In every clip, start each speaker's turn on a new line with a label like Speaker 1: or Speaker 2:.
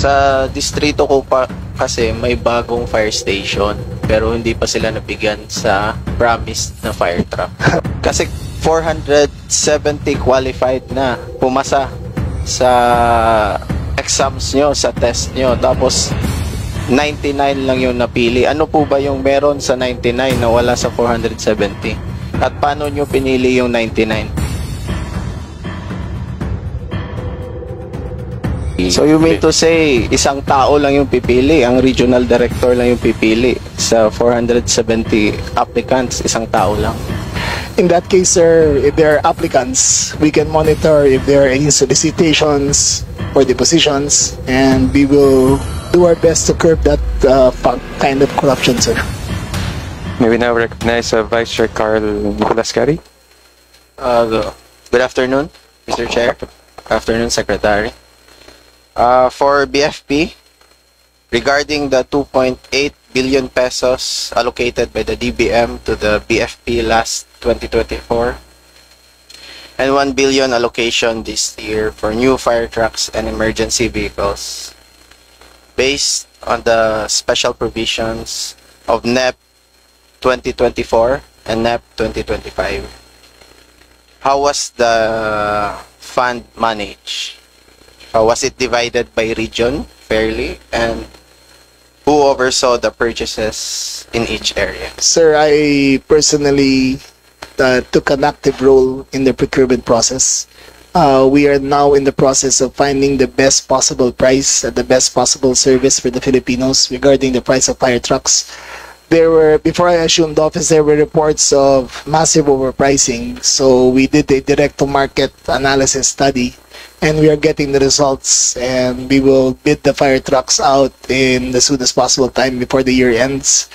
Speaker 1: Sa distrito ko pa kasi may bagong fire station pero hindi pa sila nabigyan sa promised na fire truck. Kasi 470 qualified na pumasa sa exams nyo, sa test nyo. Tapos 99 lang yung napili. Ano po ba yung meron sa 99 na wala sa 470? At paano nyo pinili yung 99? So you mean to say, isang tao lang yung pipili, ang regional director lang yung pipili sa 470 applicants, isang tao lang?
Speaker 2: In that case, sir, if there are applicants, we can monitor if there are any solicitations for the positions, and we will do our best to curb that kind of corruption, sir.
Speaker 3: May we now recognize Vice Chair Carl Nicolas Cari.
Speaker 1: Good afternoon, Mr. Chair. Good afternoon, Secretary. For BFP, regarding the 2.8 billion pesos allocated by the DBM to the BFP last 2024 and 1 billion allocation this year for new fire trucks and emergency vehicles based on the special provisions of NEP 2024 and NEP 2025. How was the fund managed? Was it divided by region fairly, and who oversaw the purchases in each area?
Speaker 2: Sir, I personally took an active role in the procurement process. We are now in the process of finding the best possible price and the best possible service for the Filipinos regarding the price of fire trucks. Before I assumed office, there were reports of massive overpricing. So we did a direct-to-market analysis study, and we are getting the results, and we will bid the fire trucks out in the soonest possible time before the year ends.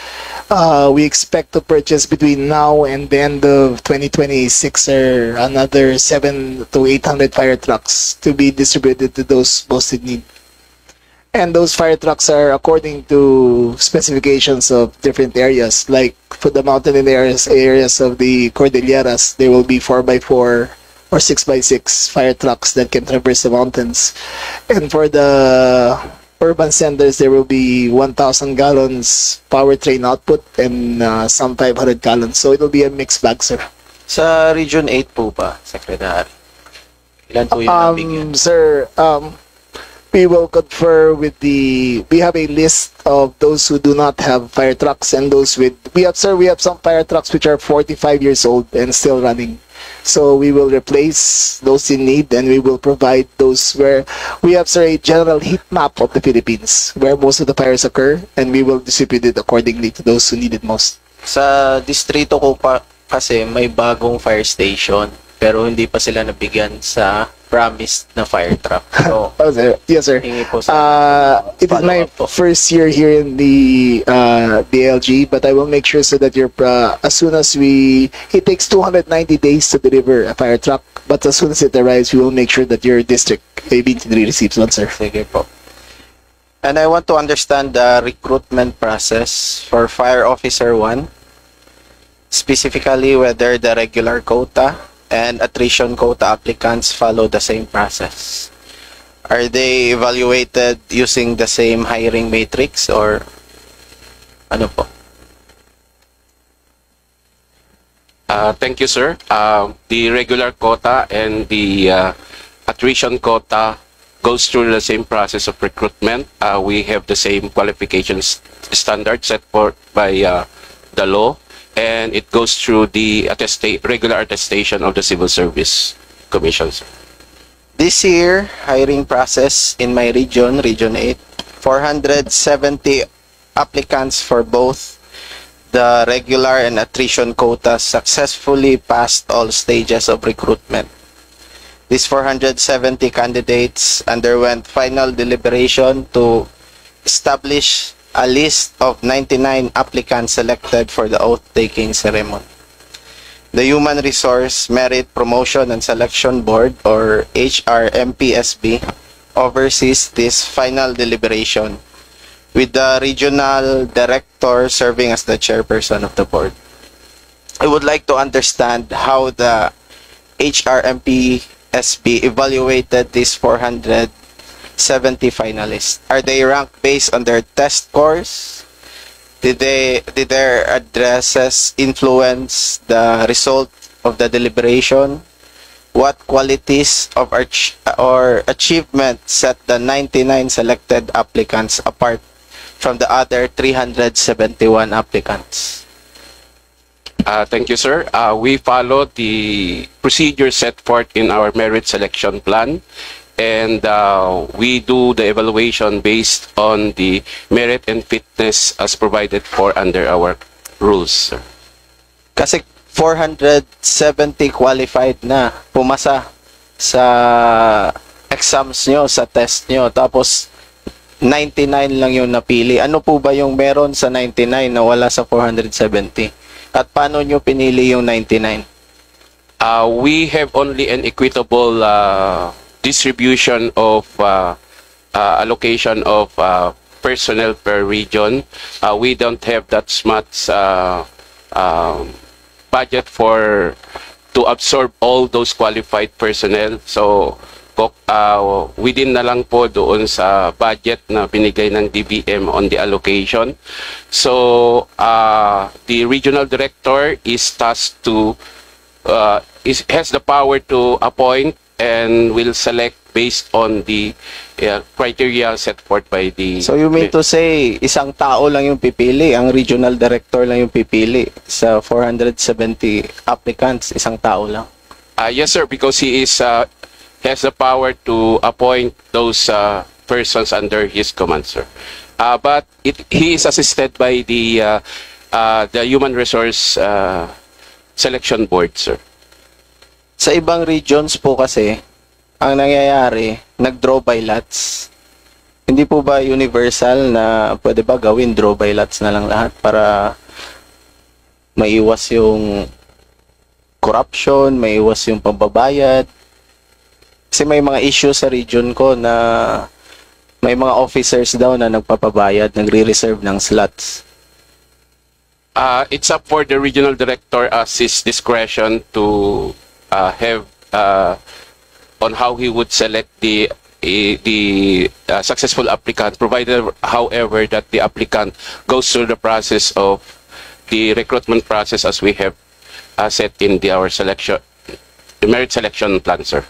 Speaker 2: We expect to purchase between now and the end of 2026 or another 700 to 800 fire trucks to be distributed to those most in need. And those fire trucks are according to specifications of different areas. Like for the mountain areas of the Cordilleras, there will be 4x4 or 6x6 fire trucks that can traverse the mountains. And for the urban centers, there will be 1,000 gallons powertrain output and some 500 gallons. So it will be a mixed bag, sir.
Speaker 1: Sa Region 8 po ba, Secretary? Ilan po yung nabigyan?
Speaker 2: Sir, we will confer with we have a list of those who do not have fire trucks and those with, we have some fire trucks which are 45 years old and still running. So we will replace those in need, and we will provide those where we have, sir, a general heat map of the Philippines where most of the fires occur, and we will distribute it accordingly to those who need it most.
Speaker 1: Sa distrito ko pa kasi may bagong fire station pero hindi pa sila nabigyan sa promised na fire truck. So,
Speaker 2: oh, sir. Yes, sir. It is my first year here in the DLG, but I will make sure so that you're as soon as it takes 290 days to deliver a fire truck, but as soon as it arrives, we will make sure that your district immediately receives one, sir.
Speaker 1: Sige po. And I want to understand the recruitment process for Fire Officer 1, specifically whether the regular quota and attrition quota applicants follow the same process. Are they evaluated using the same hiring matrix or ano po?
Speaker 4: Thank you, sir. The regular quota and the attrition quota goes through the same process of recruitment. We have the same qualifications standards set forth by the law, and it goes through the regular attestation of the Civil Service Commission, sir.
Speaker 1: This year, hiring process in my region, Region 8, 470 applicants for both the regular and attrition quotas successfully passed all stages of recruitment. These 470 candidates underwent final deliberation to establish a list of 99 applicants selected for the oath-taking ceremony. The Human Resource Merit Promotion and Selection Board, or HRMPSB, oversees this final deliberation, with the regional director serving as the chairperson of the board. I would like to understand how the HRMPSB evaluated these 470 finalists? Are they ranked based on their test scores? Did their addresses influence the result of the deliberation? What qualities or achievements set the 99 selected applicants apart from the other 371 applicants?
Speaker 4: Thank you, sir. We follow the procedure set forth in our merit selection plan, and we do the evaluation based on the merit and fitness as provided for under our rules, sir.
Speaker 1: Kasi 470 qualified na pumasa sa exams nyo, sa test nyo, tapos 99 lang yung napili. Ano po ba yung meron sa 99 na wala sa 470? At paano nyo pinili yung 99?
Speaker 4: We have only an equitable distribution of allocation of personnel per region. We don't have that much budget to absorb all those qualified personnel. So within na lang po doon sa budget na binigay ng DBM on the allocation. So the regional director is tasked to has the power to appoint and will select based on the criteria set forth by the...
Speaker 1: So you mean to say, isang tao lang yung pipili, ang regional director lang yung pipili sa 470 applicants, isang tao lang?
Speaker 4: Yes, sir, because he is has the power to appoint those persons under his command, sir. But he is assisted by the Human Resource Selection Board, sir.
Speaker 1: Sa ibang regions po kasi, ang nangyayari, nag-draw by lots. Hindi po ba universal na pwede ba gawin draw by lots na lang lahat para maiwas yung corruption, maiwas yung pambabayad? Kasi may mga issue sa region ko na may mga officers daw na nagpapabayad, nagre-reserve ng slots.
Speaker 4: It's up for the regional director as his discretion to have on how he would select the successful applicant, provided, however, that the applicant goes through the process of the recruitment process as we have set in our selection, the merit selection plan, sir.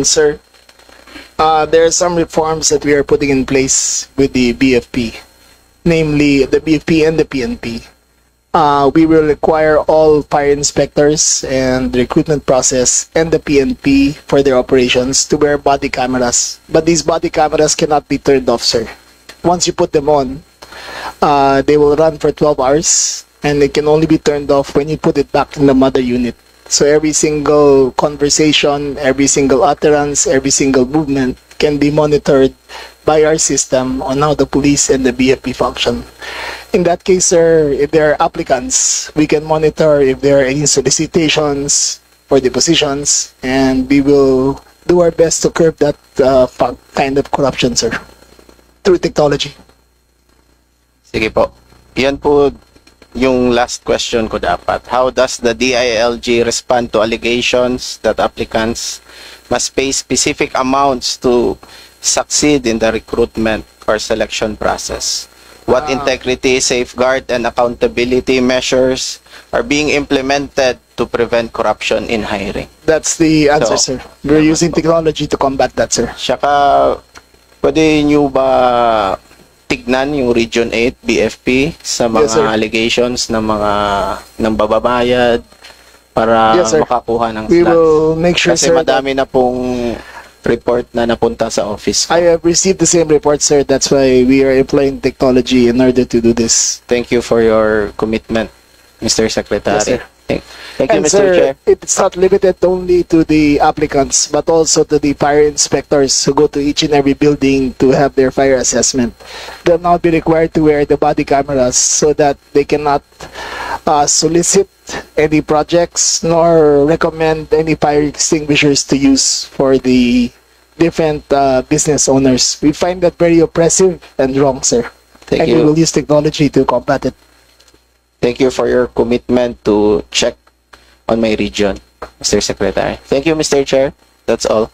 Speaker 2: Sir, there are some reforms that we are putting in place with the BFP, namely the BFP and the PNP. We will require all fire inspectors and the recruitment process and the PNP for their operations to wear body cameras. But these body cameras cannot be turned off, sir. Once you put them on, they will run for 12 hours and they can only be turned off when you put it back in the mother unit. So every single conversation, every single utterance, every single movement can be monitored by our system on how the police and the BFP function. In that case, sir, if there are applicants, we can monitor if there are any solicitations for the positions, and we will do our best to curb that kind of corruption, sir, through technology.
Speaker 1: Sige po. Yan po yung last question ko dapat. How does the DILG respond to allegations that applicants must pay specific amounts to succeed in the recruitment or selection process? What integrity, safeguard, and accountability measures are being implemented to prevent corruption in hiring?
Speaker 2: That's the answer,
Speaker 1: So,
Speaker 2: sir. We're using technology to combat that, sir.
Speaker 1: Saka, pwede nyo ba tignan yung Region 8 BFP sa mga
Speaker 2: Yes, sir.
Speaker 1: allegations ng mga ng bababayad para
Speaker 2: Yes, sir.
Speaker 1: makakuha ng
Speaker 2: We
Speaker 1: slots?
Speaker 2: will make sure,
Speaker 1: Kasi
Speaker 2: sir,
Speaker 1: madami na pong report na napunta sa office ko.
Speaker 2: I have received the same report, sir. That's why we are employing technology in order to do this.
Speaker 1: Thank you for your commitment, Mr. Secretary.
Speaker 2: Yes, sir.
Speaker 1: Thank you,
Speaker 2: And
Speaker 1: Mr.
Speaker 2: sir,
Speaker 1: Chair.
Speaker 2: it's not limited only to the applicants, but also to the fire inspectors who go to each and every building to have their fire assessment. They'll now be required to wear the body cameras so that they cannot solicit any projects nor recommend any fire extinguishers to use for the different business owners. We find that very oppressive and wrong, sir.
Speaker 1: Thank
Speaker 2: And
Speaker 1: you.
Speaker 2: we will use technology to combat it.
Speaker 1: Thank you for your commitment to check on my region, Mr. Secretary. Thank you, Mr. Chair. That's all.